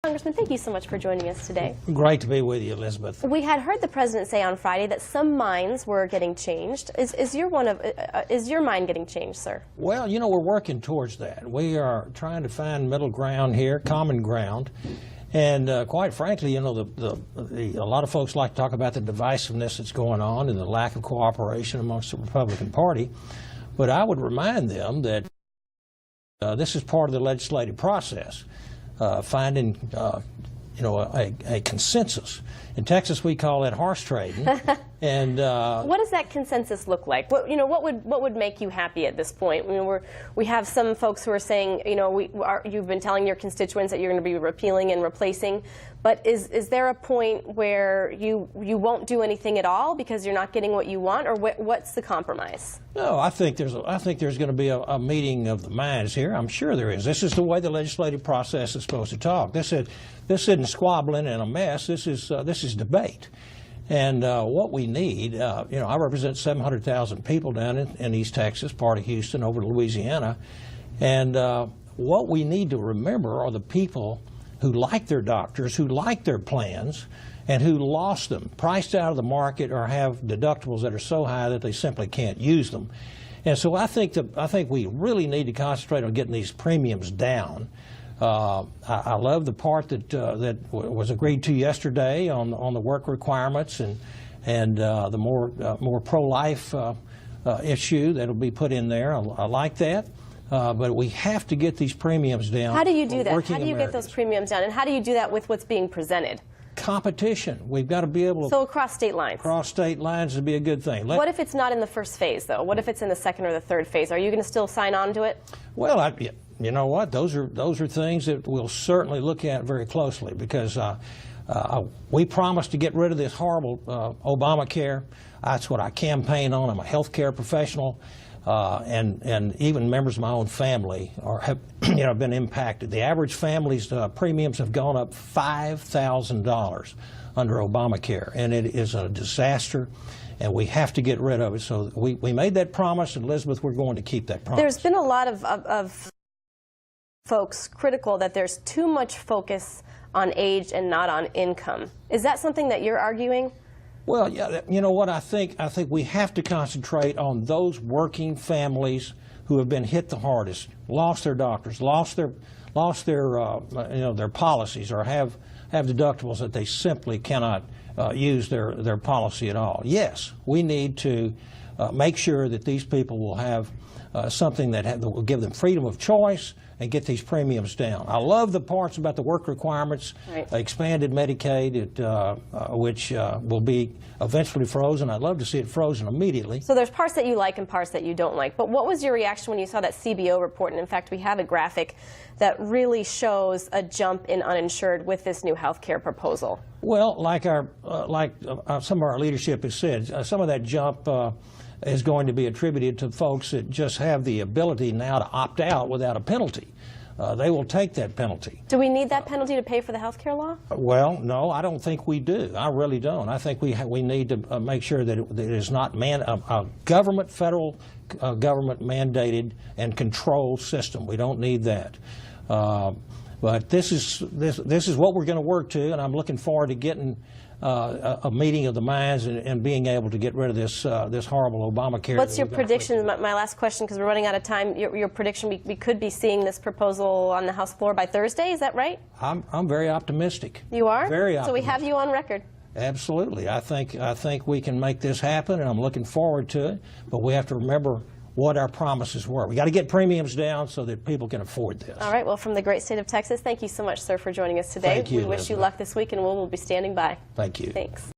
Congressman, thank you so much for joining us today. Great to be with you, Elizabeth. We had heard the president say on Friday that some minds were getting changed. Is your mind getting changed, sir? Well, you know, we're working towards that. We are trying to find middle ground here, common ground. And quite frankly, you know, a lot of folks like to talk about the divisiveness that's going on and the lack of cooperation amongst the Republican Party. But I would remind them that this is part of the legislative process, finding you know, a consensus. In Texas, we call that horse trading. And what does that consensus look like? What, you know, what would make you happy at this point? I mean, we have some folks who are saying, you know, you've been telling your constituents that you're going to be repealing and replacing, but is there a point where you won't do anything at all because you're not getting what you want, or what's the compromise? No, I think there's going to be a meeting of the minds here. I'm sure there is. This is the way the legislative process is supposed to talk. This isn't squabbling and a mess. This is debate. And what we need, you know, I represent 700,000 people down in East Texas, part of Houston, over to Louisiana. And what we need to remember are the people who like their doctors, who like their plans, and who lost them, priced out of the market, or have deductibles that are so high that they simply can't use them. And so I think we really need to concentrate on getting these premiums down. I love the part that was agreed to yesterday on the work requirements and the more pro-life issue that will be put in there. I like that. But we have to get these premiums down. How do you do that? How do you get those premiums down? And how do you do that with what's being presented? Competition. We've got to be able to... So across state lines? Across state lines would be a good thing. What if it's not in the first phase, though? What if it's in the second or the third phase? Are you going to still sign on to it? Well, you know what? Those are things that we'll certainly look at very closely, because we promised to get rid of this horrible Obamacare. That's what I campaign on. I'm a health care professional. And even members of my own family have been impacted. The average family's premiums have gone up $5,000 under Obamacare, and it is a disaster, and we have to get rid of it. So we made that promise, and Elizabeth, we're going to keep that promise. There's been a lot of folks critical that there's too much focus on age and not on income. Is that something that you're arguing? Well, yeah, you know what, I think we have to concentrate on those working families who have been hit the hardest, lost their doctors, lost their their policies, or have deductibles that they simply cannot use their policy at all. Yes, we need to make sure that these people will have something that will give them freedom of choice and get these premiums down. I love the parts about the work requirements, right. Expanded Medicaid, which will be eventually frozen. I'd love to see it frozen immediately. So there's parts that you like and parts that you don't like. But what was your reaction when you saw that CBO report? And in fact, we have a graphic that really shows a jump in uninsured with this new health care proposal. Well, like some of our leadership has said, some of that jump is going to be attributed to folks that just have the ability now to opt out without a penalty. They will take that penalty. Do we need that penalty to pay for the health care law? Well, no, I don't think we do. I really don't. I think we need to make sure that it is not a federal government mandated and controlled system. We don't need that. But this is what we're going to work to, and I'm looking forward to getting a meeting of the minds and being able to get rid of this horrible Obamacare. What's your prediction? My last question, because we're running out of time. Your prediction: we could be seeing this proposal on the House floor by Thursday. Is that right? I'm very optimistic. You are? Very optimistic. So we have you on record. Absolutely. I think we can make this happen, and I'm looking forward to it. But we have to remember what our promises were. We got to get premiums down so that people can afford this. All right. Well, from the great state of Texas, thank you so much, sir, for joining us today. Thank you, We wish you luck this week, and we'll be standing by. Thank you. Thanks.